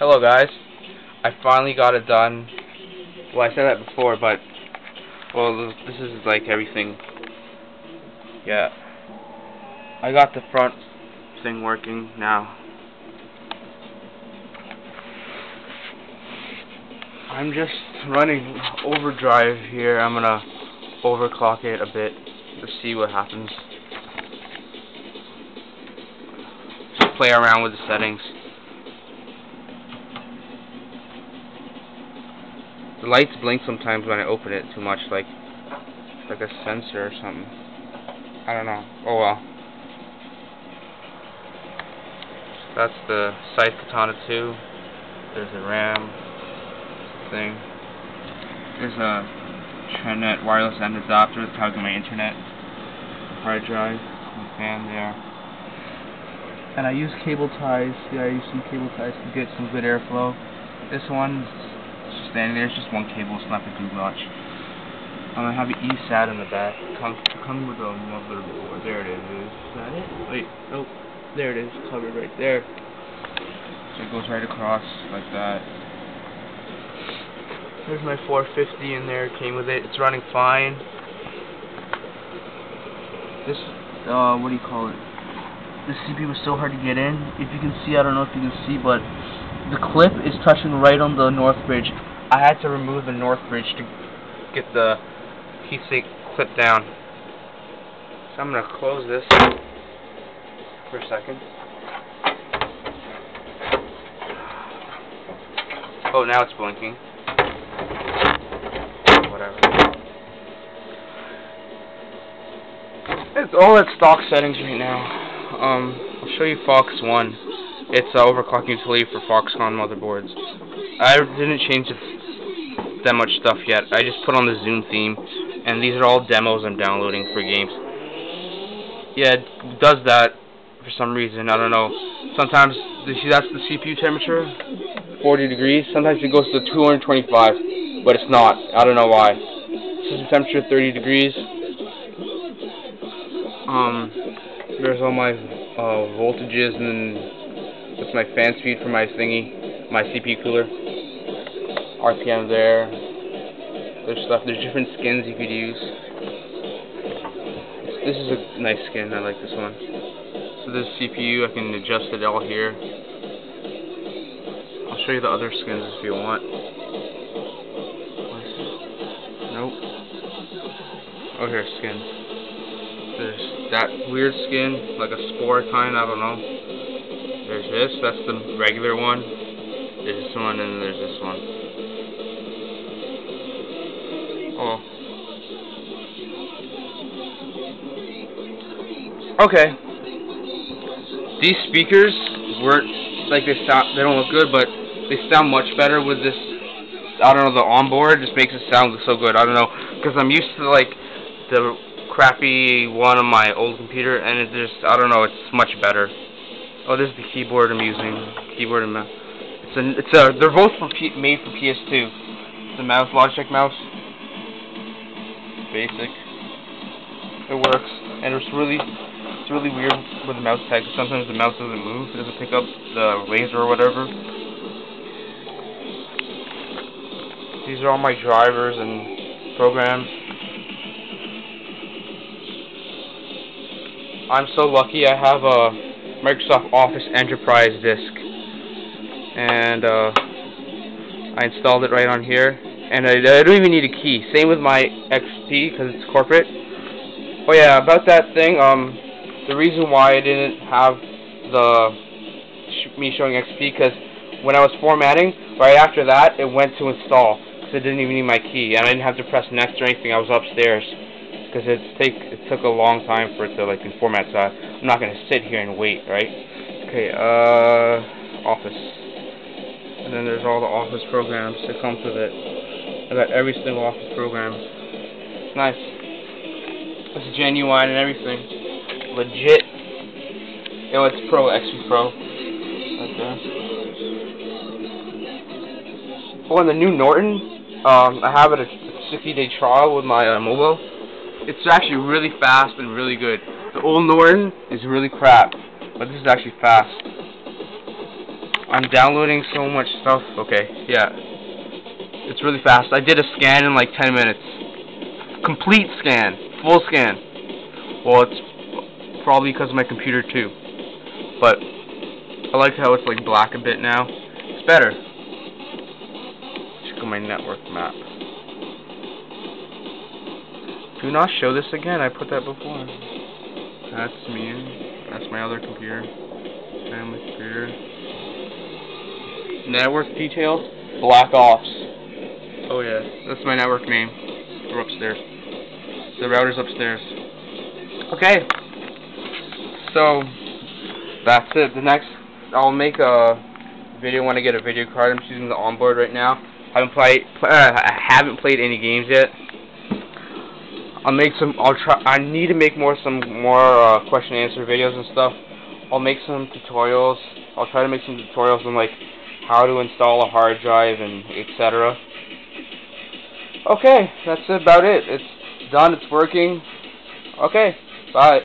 Hello guys, I finally got it done. Well, I said that before, but well, this is like everything. Yeah, I got the front thing working now. I'm just running overdrive here. I'm gonna overclock it a bit to see what happens. Just play around with the settings. The lights blink sometimes when I open it too much, like a sensor or something. I don't know. Oh well. That's the Scythe Katana II. There's a RAM thing. There's a Trendnet wireless end adapter to plug in my internet. Hard drive, and fan there. And I use cable ties. Yeah, I use some cable ties to get some good airflow. This one's just standing there. It's just one cable. It's not too much. I'm gonna have an eSAT in the back. Come with a motherboard. There it is. Is that it? Wait, nope. There it is. Covered right there. So it goes right across like that. There's my 450 in there. It came with it. It's running fine. This, what do you call it? This CPU was so hard to get in. If you can see, I don't know if you can see, but the clip is touching right on the north bridge. I had to remove the north bridge to get the heatsink clip down. So I'm going to close this for a second. Oh, now it's blinking. Whatever. It's all at stock settings right now. I'll show you Fox 1. It's overclocking utility for Foxconn motherboards. I didn't change that much stuff yet. I just put on the Zoom theme, and these are all demos I'm downloading for games. Yeah, it does that for some reason. I don't know. Sometimes, you see that's the CPU temperature? 40 degrees. Sometimes it goes to 225, but it's not. I don't know why. System temperature 30 degrees. There's all my voltages, and that's my fan speed for my thingy, my CPU cooler. RPM there. There's stuff. There's different skins you could use. This is a nice skin. I like this one. So this CPU, I can adjust it all here. I'll show you the other skins if you want. Nope. Oh, here's skins. There's that weird skin, like a spore kind, I don't know. There's this, that's the regular one. There's this one, and there's this one. Oh. Okay. These speakers weren't, like they don't look good, but they sound much better with this, I don't know, the onboard just makes it sound so good. I don't know, because I'm used to like the crappy one on my old computer, and it just, I don't know, it's much better. Oh, this is the keyboard I'm using. Keyboard and mouse. They're both made for PS2. The mouse, Logitech mouse. Basic. It works, and it's really weird with the mouse pad. Sometimes the mouse doesn't move. It doesn't pick up the laser or whatever. These are all my drivers and programs. I'm so lucky I have a Microsoft Office Enterprise disk, and I installed it right on here, and I don't even need a key. Same with my XP because it's corporate. Oh yeah, about that thing, the reason why I didn't have me showing XP, because when I was formatting, right after that it went to install, because I didn't even need my key, and I didn't have to press next or anything. I was upstairs. Because it took a long time for it to like format, so I'm not gonna sit here and wait, right? Okay, Office, and then there's all the Office programs that comes with it. I got every single Office program. It's nice. It's genuine and everything, legit. You know, it's Pro, XP Pro, like that. Oh, and the new Norton, I have it a 60-day trial with my mobile. It's actually really fast and really good. The old Norton is really crap, but this is actually fast. I'm downloading so much stuff. Okay, yeah. It's really fast. I did a scan in like 10 minutes. Complete scan. Full scan. Well, it's probably because of my computer too. But I like how it's like black a bit now. It's better. Check out my network map. Do not show this again. I put that before. That's me. That's my other computer. Family computer. Network details. Black Ops. Oh yeah, that's my network name. We're upstairs. The router's upstairs. Okay. So that's it. The next, I'll make a video when I get a video card. I'm just using the onboard right now. I haven't played any games yet. I'll make some. I need to make some more question and answer videos and stuff. I'll make some tutorials. I'll try to make some tutorials on like how to install a hard drive and etc. Okay, that's about it. It's done. It's working. Okay, bye.